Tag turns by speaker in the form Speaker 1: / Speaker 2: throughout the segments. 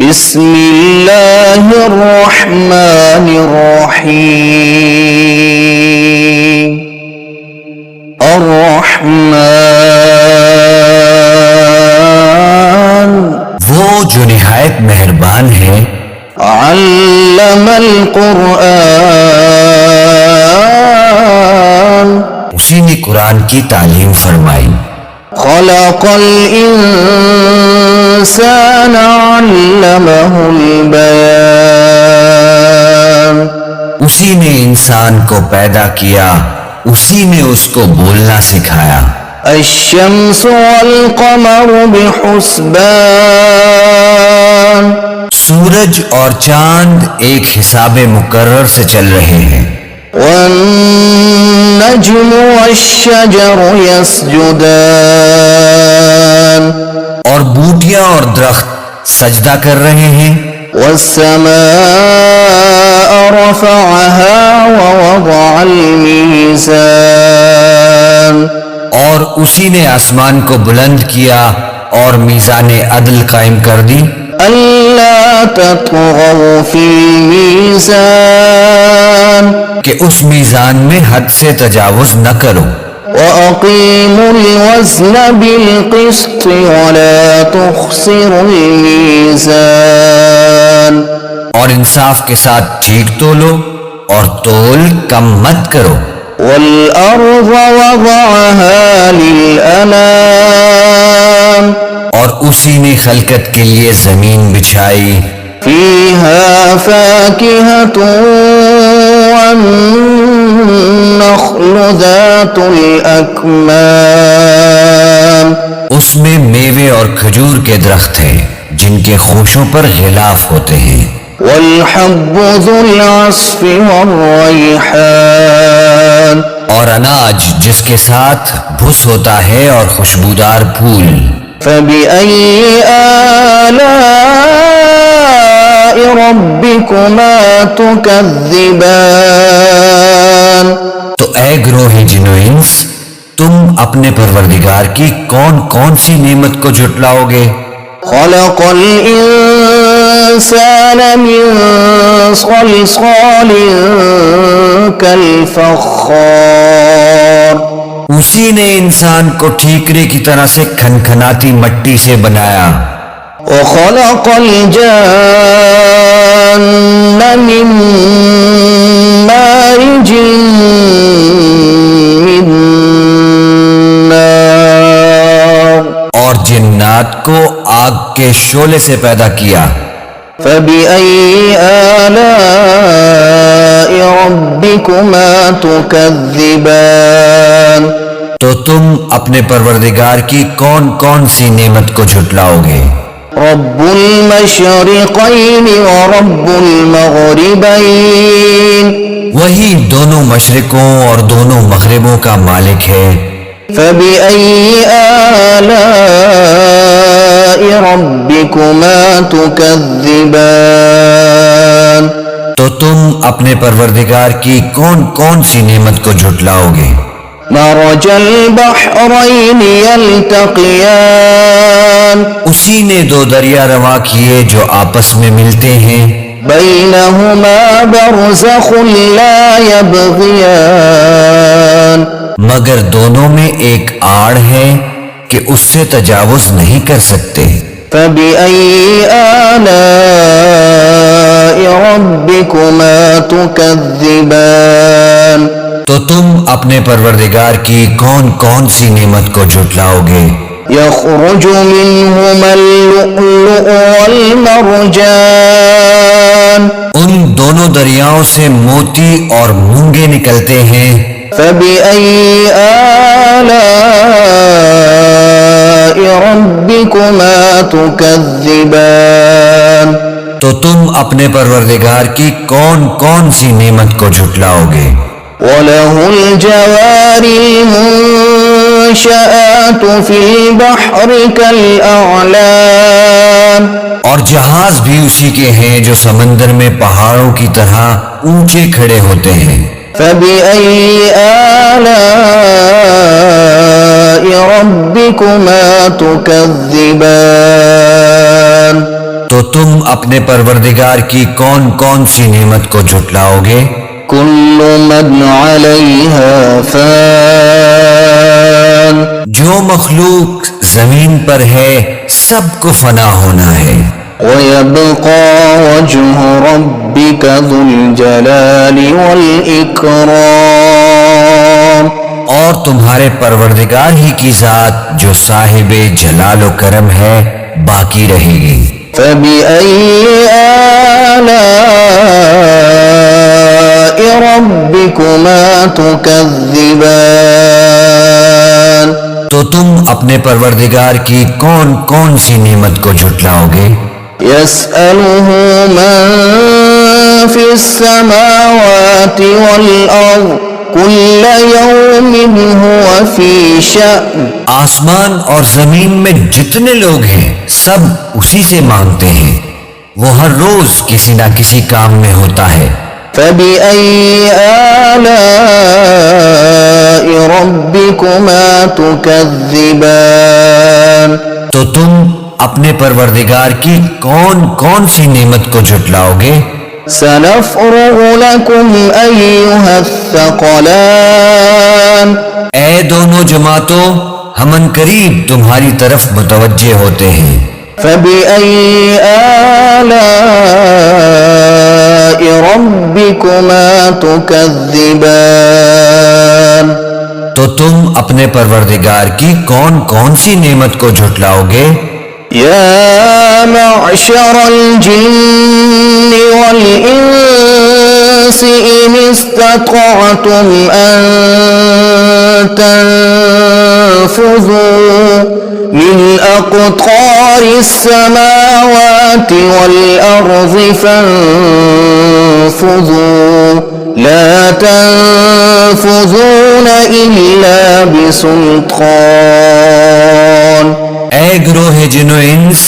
Speaker 1: بسم اللہ الرحمن الرحیم الرحمن
Speaker 2: وہ جو نہایت مہربان ہے،
Speaker 1: علم القرآن
Speaker 2: اسی نے قرآن کی تعلیم فرمائی،
Speaker 1: خلق الانسان علمہ البیان
Speaker 2: اسی نے انسان کو پیدا کیا، اسی نے اس کو بولنا سکھایا۔
Speaker 1: الشمس والقمر بحسبان
Speaker 2: سورج اور چاند ایک حساب مقرر سے چل رہے ہیں،
Speaker 1: والنجم والشجر يسجدان
Speaker 2: اور بوٹیاں اور درخت سجدہ کر رہے ہیں۔
Speaker 1: والسماء رفعها ووضع الميزان
Speaker 2: اور اسی نے آسمان کو بلند کیا اور میزان عدل قائم کر دی،
Speaker 1: ألا تطغوا في الميزان
Speaker 2: کہ اس میزان میں حد سے تجاوز نہ کرو،
Speaker 1: وأقيموا الوزن بالقسط ولا تخسروا الميزان
Speaker 2: اور انصاف کے ساتھ ٹھیک تولو اور تول کم مت کرو۔
Speaker 1: والأرض وضعها للأنام
Speaker 2: اور اسی نے خلقت کے لیے زمین بچھائی،
Speaker 1: فيها فاكهة والنخل ذات الأكمام
Speaker 2: اس میں میوے اور کھجور کے درخت ہیں جن کے خوشوں پر غلاف ہوتے ہیں،
Speaker 1: والحب ذو العصف والريحان
Speaker 2: اور اناج جس کے ساتھ بھس ہوتا ہے اور خوشبودار پھول۔
Speaker 1: فبأي آلاء ربكما تكذبان
Speaker 2: تو اے گروہ جن و انس، تم اپنے پروردگار کی کون کون سی نعمت کو جھٹلاؤ گے؟
Speaker 1: خلق الإنسان من صلصال كالفخار
Speaker 2: اسی نے انسان کو ٹھیکرے کی طرح سے کھنکھناتی مٹی سے بنایا،
Speaker 1: وخلق الجان من مارج من نار
Speaker 2: اور جنات کو آگ کے شعلے سے پیدا کیا۔
Speaker 1: فبأي آلاء ربكما تكذبان
Speaker 2: تو تم اپنے پروردگار کی کون کون سی نعمت کو جھٹلاؤ گے؟
Speaker 1: رب المشرقين ورب المغربين
Speaker 2: وہی دونوں مشرقوں اور دونوں مغربوں کا مالک ہے۔
Speaker 1: فبأي آلاء ربكما تكذبان
Speaker 2: تو تم اپنے پروردگار کی کون کون سی نعمت کو جھٹلاؤ گے؟
Speaker 1: مرج البحرين يلتقيان
Speaker 2: اسی نے دو دریا رواں کیے جو آپس میں ملتے ہیں،
Speaker 1: بينهما برزخ لا يبغيان
Speaker 2: مگر دونوں میں ایک آڑ ہے کہ اس سے تجاوز نہیں کر سکتے۔
Speaker 1: فبأي آلاء ربكما تكذبان
Speaker 2: تو تم اپنے پروردگار کی کون کون سی نعمت کو جھٹلاؤ گے؟
Speaker 1: يخرج منهما اللؤلؤ والمرجان
Speaker 2: ان دونوں دریاؤں سے موتی اور مونگے نکلتے ہیں۔
Speaker 1: فبأي آلاء ربكما تكذبان
Speaker 2: تو تم اپنے پروردگار کی کون کون سی نعمت کو جھٹلاؤ گے؟
Speaker 1: وله الجوار المنشآت في البحر كالأعلام
Speaker 2: اور جہاز بھی اسی کے ہیں جو سمندر میں پہاڑوں کی طرح اونچے کھڑے ہوتے ہیں۔
Speaker 1: فبأي آلاء ربكما تكذبان
Speaker 2: تو تم اپنے پروردگار کی کون کون سی نعمت کو جھٹلاؤ گے؟
Speaker 1: كل من عليها فان
Speaker 2: جو مخلوق زمین پر ہے سب کو فنا ہونا ہے،
Speaker 1: ويبقى وجه ربك ذو الجلال والإكرام
Speaker 2: اور تمہارے پروردگار ہی کی ذات جو صاحب جلال و کرم ہے باقی رہے گی۔
Speaker 1: فبأي آلاء ربكما تكذبان
Speaker 2: تو تم اپنے پروردگار کی کون کون سی نعمت کو جھٹلاؤ گے؟
Speaker 1: يسأله من في السماوات والأرض كل يوم هو في شأن
Speaker 2: آسمان اور زمین میں جتنے لوگ ہیں سب اسی سے مانگتے ہیں، وہ ہر روز کسی نہ کسی کام میں ہوتا ہے۔
Speaker 1: فبأي آلاء ربكما تكذبان
Speaker 2: تو تم اپنے پروردگار کی کون کون سی نعمت کو جھٹلاؤ گے؟
Speaker 1: سنفرغ لكم أيها الثقلان
Speaker 2: اے دونوں جماعتوں، ہم ان قریب تمہاری طرف متوجہ ہوتے ہیں۔
Speaker 1: فبأي آلاء ربكما تكذبان
Speaker 2: تو تم اپنے پروردگار کی کون کون سی نعمت کو جھٹلاؤ گے؟
Speaker 1: يا معشر الجن والإنس إن استطعتم أن تنفذوا من أقطار السماوات والأرض فانفذوا لا تنفذون إلا بسلطان
Speaker 2: اے گروہ جن و انس،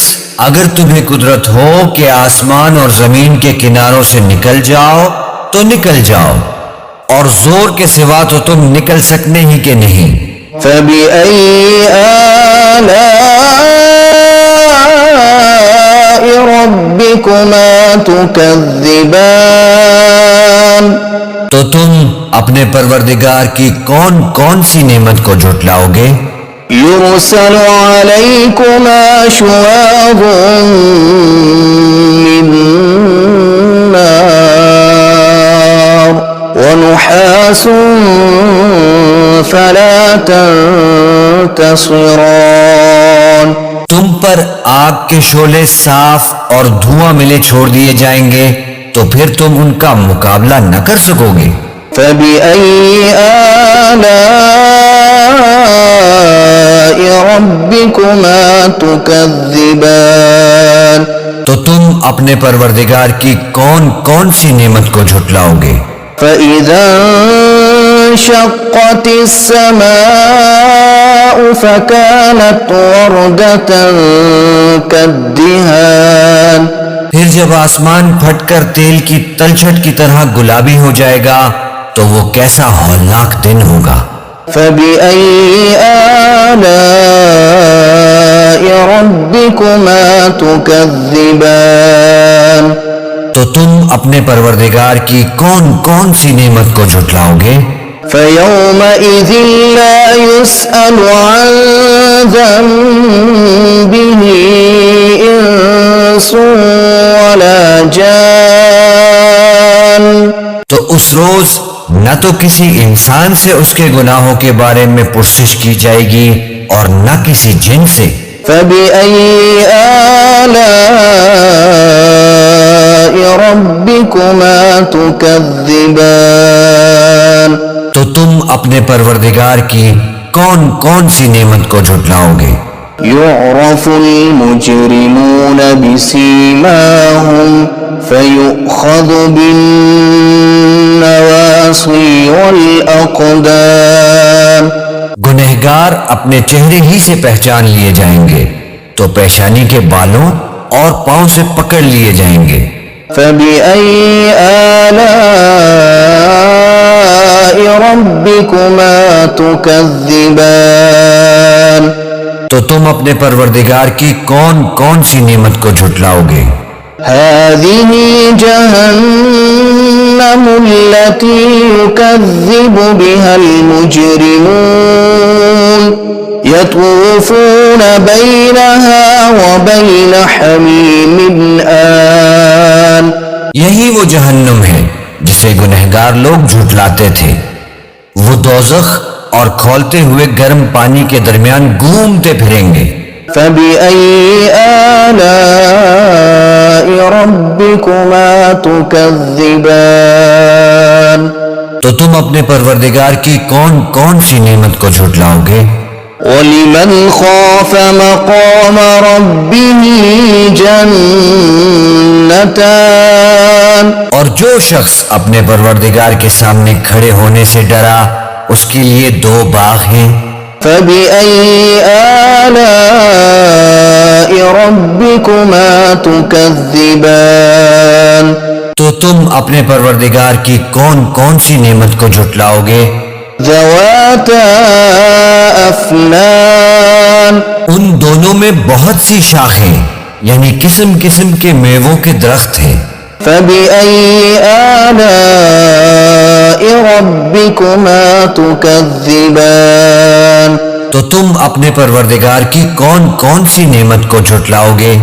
Speaker 2: اگر تمہیں قدرت ہو کہ آسمان اور زمین کے کناروں سے نکل جاؤ تو نکل جاؤ، اور زور کے سوا تو تم نکل سکنے ہی کہ نہیں۔
Speaker 1: فبأي آلاء ربكما تكذبان
Speaker 2: تو تم اپنے پروردگار کی کون کون سی نعمت کو جھٹلاؤ گے؟
Speaker 1: يرسل عليكما شواظ من نار ونحاس فلا تنتصران
Speaker 2: تم پر آگ کے شعلے صاف اور دھواں ملے چھوڑ دیے جائیں گے تو پھر تم ان کا مقابلہ نہ کر سکو گے۔
Speaker 1: فبأي آلاء ربكما تكذبان
Speaker 2: تو تم اپنے پروردگار کی کون کون سی نعمت کو جھٹلاؤ گے؟
Speaker 1: فإذا انشقت السماء فكانت وردة كالدهان
Speaker 2: پھر جب آسمان پھٹ کر تیل کی تلچھٹ کی طرح گلابی ہو جائے گا تو وہ کیسا ہولناک دن ہوگا۔
Speaker 1: فبأي آلاء ربكما تكذبان
Speaker 2: تو تم اپنے پروردگار کی کون کون سی نعمت کو جھٹلاؤ گے؟
Speaker 1: فيومئذ لا يسأل عن ذنبه إنس ولا جان
Speaker 2: تو اس روز نہ تو کسی انسان سے اس کے گناہوں کے بارے میں پرسش کی جائے گی اور نہ کسی جن سے۔
Speaker 1: فبأي آلاء ربكما تكذبان
Speaker 2: تو تم اپنے پروردگار کی کون کون سی نعمت کو جھٹلاؤ گے؟
Speaker 1: يعرف المجرمون بسيماهم فيؤخذ بالنواصي والأقدام
Speaker 2: گنہگار اپنے چہرے ہی سے پہچان لیے جائیں گے تو پیشانی کے بالوں اور پاؤں سے پکڑ لیے جائیں گے۔
Speaker 1: فبأي آلاء ربكما تكذبان
Speaker 2: تو تم اپنے پروردگار کی کون کون سی نعمت کو جھٹلاؤ گے؟
Speaker 1: هذه جهنم التي يكذب بها المجرمون يطوفون بينها وبين حميم آن.
Speaker 2: یہی وہ جہنم ہے جسے گنہگار لوگ جھٹلاتے تھے. وہ دوزخ اور کھولتے ہوئے گرم پانی کے درمیان گھومتے پھریں گے.
Speaker 1: فبأي آلاء ربكما تكذبان.
Speaker 2: تو تم اپنے پروردگار کی کون کون سی نعمت کو جھٹلاؤ گے؟
Speaker 1: وَلِمَنْ خَافَ مَقَامَ رَبِّهِ جَنَّتَانِ.
Speaker 2: اور جو شخص اپنے پروردگار کے سامنے کھڑے ہونے سے ڈرا اس کے لیے دو باغ ہیں.
Speaker 1: فَبِأَيِّ آلَاءِ رَبِّكُمَا تُكَذِّبَانِ.
Speaker 2: تو تم اپنے پروردگار کی کون کون سی نعمت کو جھٹلاؤ گے؟
Speaker 1: ذَوَاتَا أَفْنَانٍ.
Speaker 2: ان دونوں میں بہت سی شاخیں یعنی قسم قسم کے میووں کے درخت ہیں.
Speaker 1: فَبِأَيِّ آلَاءِ رَبِّكُمَا تُكَذِّبَانِ.
Speaker 2: تو تم اپنے پروردگار کی کون کون سی نعمت کو جھٹلاؤ گے؟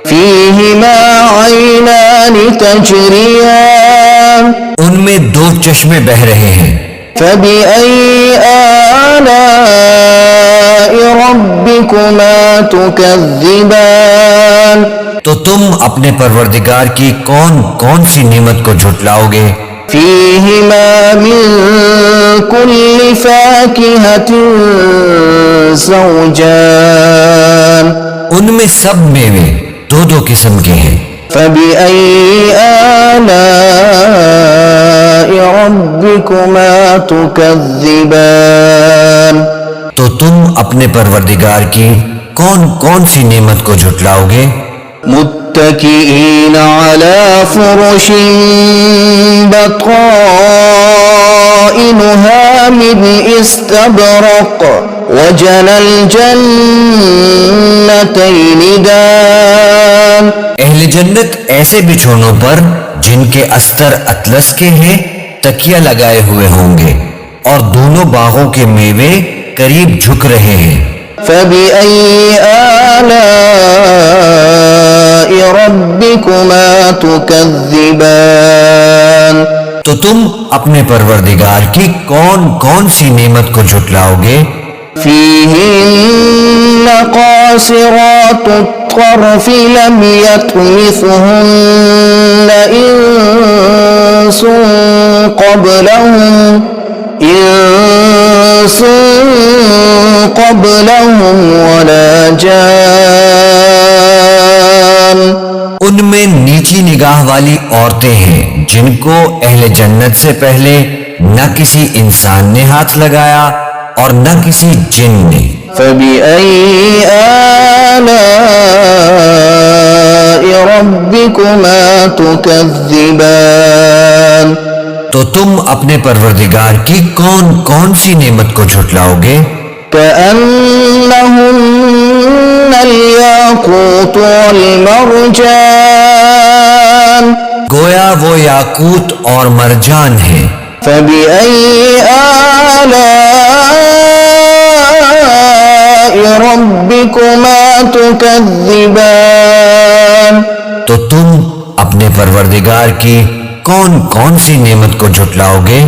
Speaker 1: فِيهِمَا عَيْنَانِ تَجْرِيَانِ.
Speaker 2: ان میں دو چشمے بہہ رہے ہیں.
Speaker 1: فَبِأَيِّ آلَاءِ رَبِّكُمَا تُكَذِّبَانِ.
Speaker 2: تو تم اپنے پروردگار کی کون کون سی نعمت کو جھٹلاؤ گے؟
Speaker 1: فِيهِمَا مِن كُلِّ فَاكِهَةٍ زَوْجَانِ.
Speaker 2: ان میں سب میوے دو دو قسم کے ہیں.
Speaker 1: فَبِأَيِّ آلَاءِ رَبِّكُمَا تُكَذِّبَانِ.
Speaker 2: تو تم اپنے پروردگار کی کون کون سی نعمت کو جھٹلاؤ گے؟
Speaker 1: متكئين على فرش بطائنها من استبرق وجنى الجنتين دان.
Speaker 2: اہل جنت ایسے بچھونوں پر جن کے استر اطلس کے ہیں تکیہ لگائے ہوئے ہوں گے اور دونوں باغوں کے میوے قریب جھک رہے ہیں.
Speaker 1: فَبِأَيِّ آلَاءِ رَبِّكُمَا تُكَذِّبَانِ.
Speaker 2: تو تم اپنے پروردگار کی کون کون سی نعمت کو جھٹلاؤ گے؟
Speaker 1: فِيهِنَّ قَاصِرَاتُ الطَّرْفِ لَمْ يَطْمِثْهُنَّ إِنسٌ قَبْلَهُمْ وَلَا جَانٌ.
Speaker 2: ان میں نیچی نگاہ والی عورتیں ہیں جن کو اہل جنت سے پہلے نہ کسی انسان نے ہاتھ لگایا اور نہ کسی جن نے.
Speaker 1: فَبِأَيِّ آلَاءِ رَبِّكُمَا تُكَذِّبَانِ.
Speaker 2: تو تم اپنے پروردگار کی کون کون سی نعمت کو جھٹلاؤ گے؟
Speaker 1: كَأَنَّهُنَّ الْيَاقُوتُ وَالْمَرْجَانُ.
Speaker 2: گویا وہ یاقوت اور مرجان ہیں.
Speaker 1: فَبِأَيِّ آلَاءِ رَبِّكُمَا تُكَذِّبَانِ.
Speaker 2: تو تم اپنے پروردگار کی کون کون سی نعمت کو جھٹلاؤ گے؟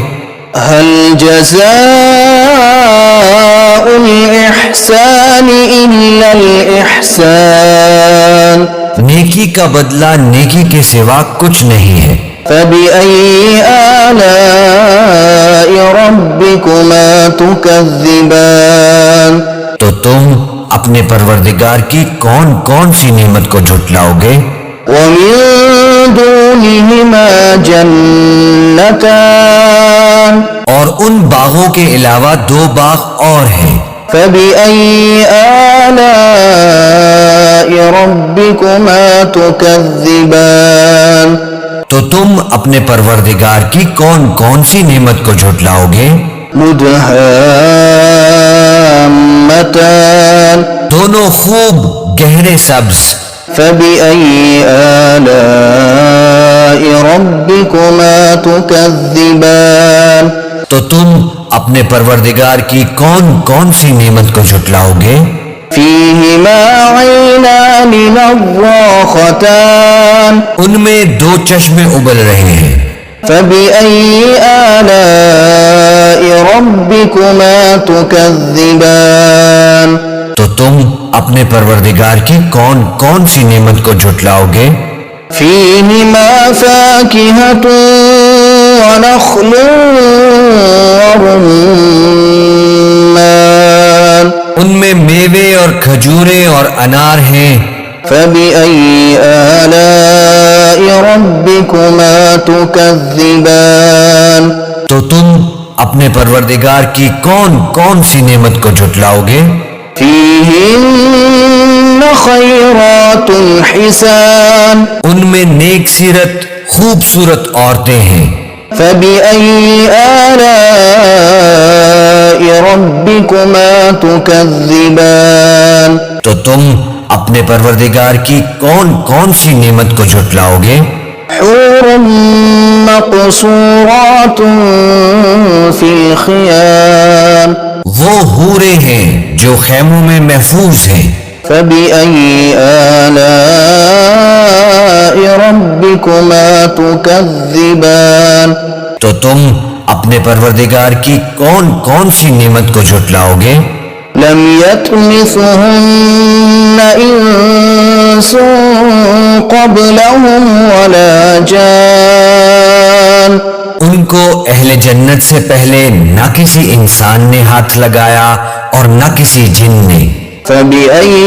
Speaker 1: هل جزاء الإحسان إلا الإحسان.
Speaker 2: نیکی کا بدلہ نیکی کے سوا کچھ نہیں ہے.
Speaker 1: فَبِأَيِّ آلَاءِ رَبِّكُمَا تُكَذِّبَانِ.
Speaker 2: تو تم اپنے پروردگار کی کون کون سی نعمت کو جھٹلاؤ گے؟
Speaker 1: وَمِن دُونِهِمَا جَنَّتَانِ.
Speaker 2: اور ان باغوں کے علاوہ دو باغ اور ہیں.
Speaker 1: فَبِأَيِّ آلَاءِ رَبِّكُمَا تُكَذِّبَانِ.
Speaker 2: تو تم اپنے پروردگار کی کون کون سی نعمت کو جھٹلاؤ گے؟
Speaker 1: مدهامتان.
Speaker 2: دونوں خوب گہرے سبز.
Speaker 1: فَبِأَيِّ آلَاءِ ربكما تكذبان
Speaker 2: تو تم اپنے پروردگار کی کون کون سی نعمت کو جھٹلاؤ گے؟
Speaker 1: فيهما عينان نضاختان
Speaker 2: ان میں دو چشمے ابل رہے ہیں،
Speaker 1: فبأي آلاء ربكما تكذبان
Speaker 2: تو تم اپنے پروردگار کی کون کون سی نعمت کو جھٹلاؤ گے؟
Speaker 1: فيهما فاكهة ونخل ورمان
Speaker 2: ان میں میوے اور کھجوریں اور انار ہیں،
Speaker 1: فبأي آلاء ربكما تكذبان
Speaker 2: تو تم اپنے پروردگار کی کون کون سی نعمت کو جھٹلاؤ گے؟
Speaker 1: فيهن خيرات حسان
Speaker 2: ان میں نیک سیرت خوبصورت عورتیں ہیں،
Speaker 1: فبأي آلاء ربكما تكذبان
Speaker 2: تو تم اپنے پروردگار کی کون کون سی نعمت کو جھٹلاؤ گے؟
Speaker 1: حور مقصورات في الخيام
Speaker 2: وہ حورے ہیں جو خیموں میں محفوظ ہیں،
Speaker 1: فبأي آلاء ربكما تكذبان
Speaker 2: تو تم اپنے پروردگار کی کون کون سی نعمت کو جھٹلاؤ گے؟
Speaker 1: لم يطمثهن إنس قبلهم ولا جان
Speaker 2: ان کو اہل جنت سے پہلے نہ کسی انسان نے ہاتھ لگایا اور نہ کسی جن نے،
Speaker 1: فبأي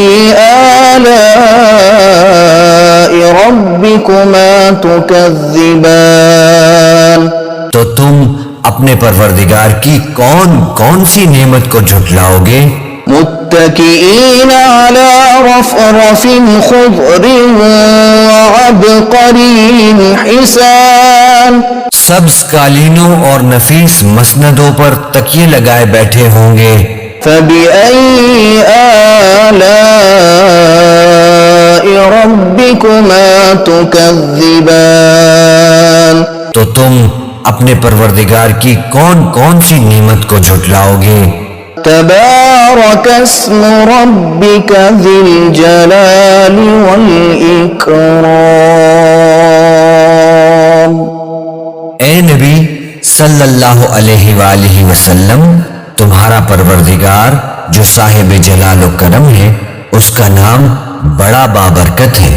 Speaker 1: آلاء ربكما تكذبان
Speaker 2: تو تم اپنے پروردگار کی کون کون سی نعمت کو جھٹلاؤ گے؟
Speaker 1: متكئين على رفرف خضر وعبقري حسان
Speaker 2: سبز قالینوں اور نفیس مسندوں پر تکیے لگائے بیٹھے ہوں گے،
Speaker 1: فبأي آلاء ربكما تكذبان
Speaker 2: تو تم اپنے پروردگار کی کون کون سی نعمت کو جھٹلاؤ گے؟
Speaker 1: تبارك اسم ربك ذي الجلال والإكرام
Speaker 2: اے نبی صلی اللہ علیہ وآلہ وسلم، تمہارا پروردگار جو صاحب جلال و کرم ہے، اس کا نام بڑا بابرکت ہے۔